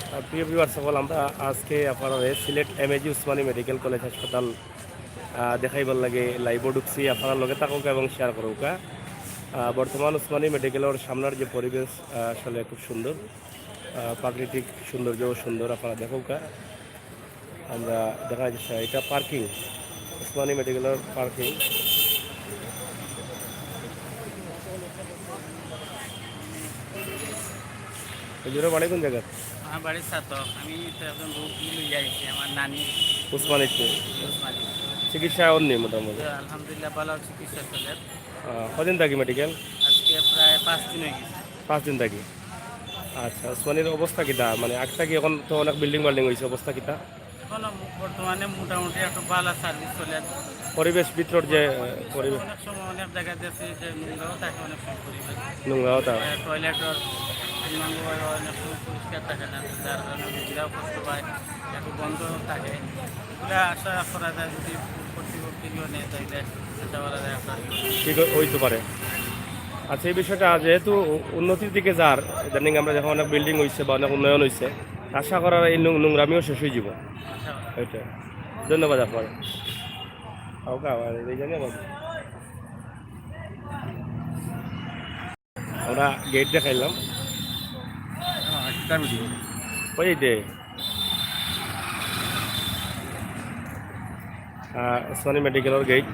প্রিয় ভিউয়ার্স সকল আমরা আজকে আপনারা Sylhet MAG Osmani medical college হাসপাতাল দেখাইবার লাগে লাইভ ঢুকছি আপনার লগে থাকুক এবং শেয়ার করুক। বর্তমান উসমানী মেডিকেলের সামনের যে পরিবেশ আসলে খুব সুন্দর, প্রাকৃতিক সৌন্দর্যও সুন্দর। আপনারা দেখুক, আমরা দেখা যাচ্ছে এটা পার্কিং, উসমানী মেডিকেলের পার্কিং। হুজুরের বাড়ি কোন জায়গা? আমার বাড়ির ছাত্র। আমি তো একজন রোগী লইয়া আইছি, আমার নানি উসমানীতে ওসমানী। চিকিৎসা অন্য মোটামুটি আলহামদুলিল্লাহ ভালো চিকিৎসা চলে। কদিন থাকি মেডিকেল? আজকে প্রায় 5 দিন হয়ে গেছে। 5 দিন থাকি। আচ্ছা, উসমানীর অবস্থা কিটা? মানে আগটা কি এখন তো অনেক বিল্ডিং হয়েছে, অবস্থা কিটা? এখন বর্তমানে মোটামুটি একটু ভালো সার্ভিস চলে। পরিবেশ ভিতর যে পরিবেশ অনেক সময় অনেক জায়গায় দেখছি যে নোংরাও থাকে, অনেক সময় পরিবেশ নোংরাও তা টয়লেটের অনেক সময় পরিষ্কার থাকে না, যার কারণে রোগীরাও কষ্ট পায়, একটু বন্ধ থাকে। এগুলো আশা করা যায় যদি কর্তৃপক্ষীয় নেয় তাইলে চেষ্টা করা যায় একটা ঠিক হইতে পারে। আচ্ছা, এই বিষয়টা যেহেতু উন্নতির দিকে যার ইদানিং আমরা যখন অনেক বিল্ডিং হয়েছে বা অনেক উন্নয়ন হয়েছে, আশা করার এই নোংরামিও শেষ হয়ে যাব। আশা করা। ওইটা ধন্যবাদ আপনার। আমরা গেট দেখাইলাম ওই দে উসমানী মেডিকেলের গেট।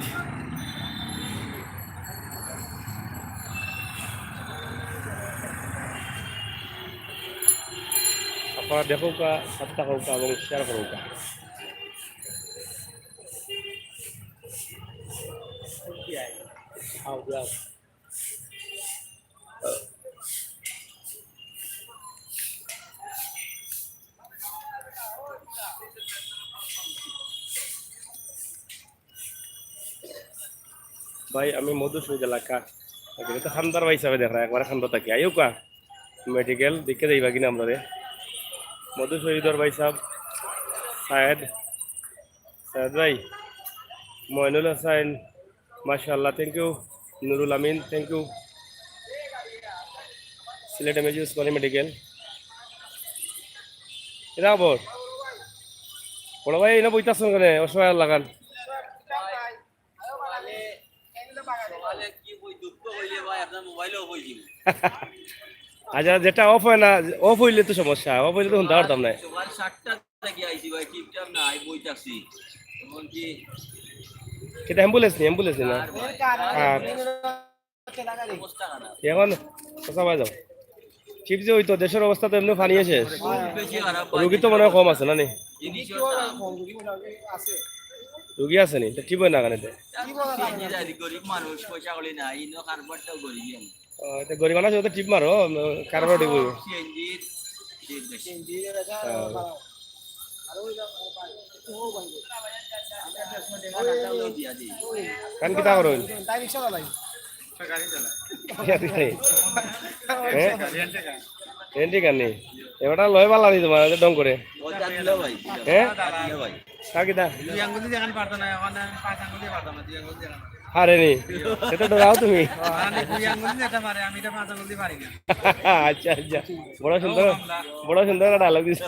আপনারা দেখুক, সাতটা হোক এবং শেয়ার করুক। ভাই আমি মধুসূদ এলাকা তো খান্দার ভাই হিসাবে দেখা একবার খান্দা থাকি আইও কা মেডিকেল দেখে যাইবা কিনা আমরা রে মধুসূদর ভাই সাহেব শাহেদ শাহেদ ভাই মইনুল হাসান মাশাআল্লাহ, thank you. Nurul Amin, thank you. Sylhet MAG Osmani medical এটা আবার বড় ভাই এনে বইতে আসুন কেন অসহায় লাগান। আচ্ছা, যেটা অফ হয় না, অফ হইলে তো সমস্যা, অফ হইলে তো শুনতে পারতাম না। সেটা অ্যাম্বুলেন্স নেই, অ্যাম্বুলেন্স নেই না। আর এখন কথা পাই যাও চিপ যে হইতো দেশের অবস্থা তো এমনি ফানিয়েছে, রুগী তো মনে হয় কম আছে না নি? রুগী আছে নি ঠিক হয় না কেন? গরিব মানুষ পয়সা করি না, ইনো কারবারটাও গরিব। গরিব মানুষ ওদের টিপ মারো কারবার দিব কান কিতা করো রেন্টি কানি এবারটা লয় পালা নি তোমার ডং করে হ্যাঁ কার কিতা আরে নি সেটা ডরাও তুমি। আচ্ছা আচ্ছা, বড় সুন্দর, বড় সুন্দর ডায়লগ দিছ।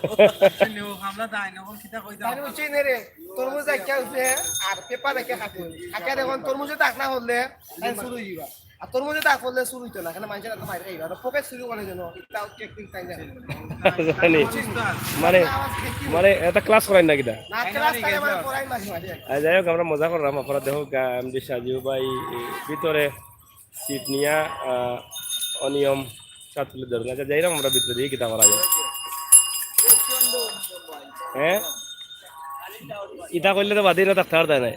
তরমুজ আর পেপার রেখে খাতে দেখুন তরমুজে তাক না হলে শুরু হইবা আর তরমুজে তাক হলে শুরু হইতো না, এখানে মানুষের বাইরে খাইবা আর পকেট শুরু করে যেন জানি মানে মানে এটা ক্লাস করাই না কিটা। যাই হোক আমরা মজা করলাম। আপনারা দেখো এমডি সাজিউ ভাই ভিতরে সিট নিয়ে অনিয়ম ছাত্রী ধরুন। আচ্ছা যাইলাম আমরা ভিতরে দিয়ে কিতা করা যায়। হ্যাঁ ইটা করলে তো বাদি না থাকতে পারত নাই।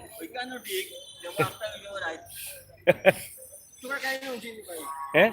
হ্যাঁ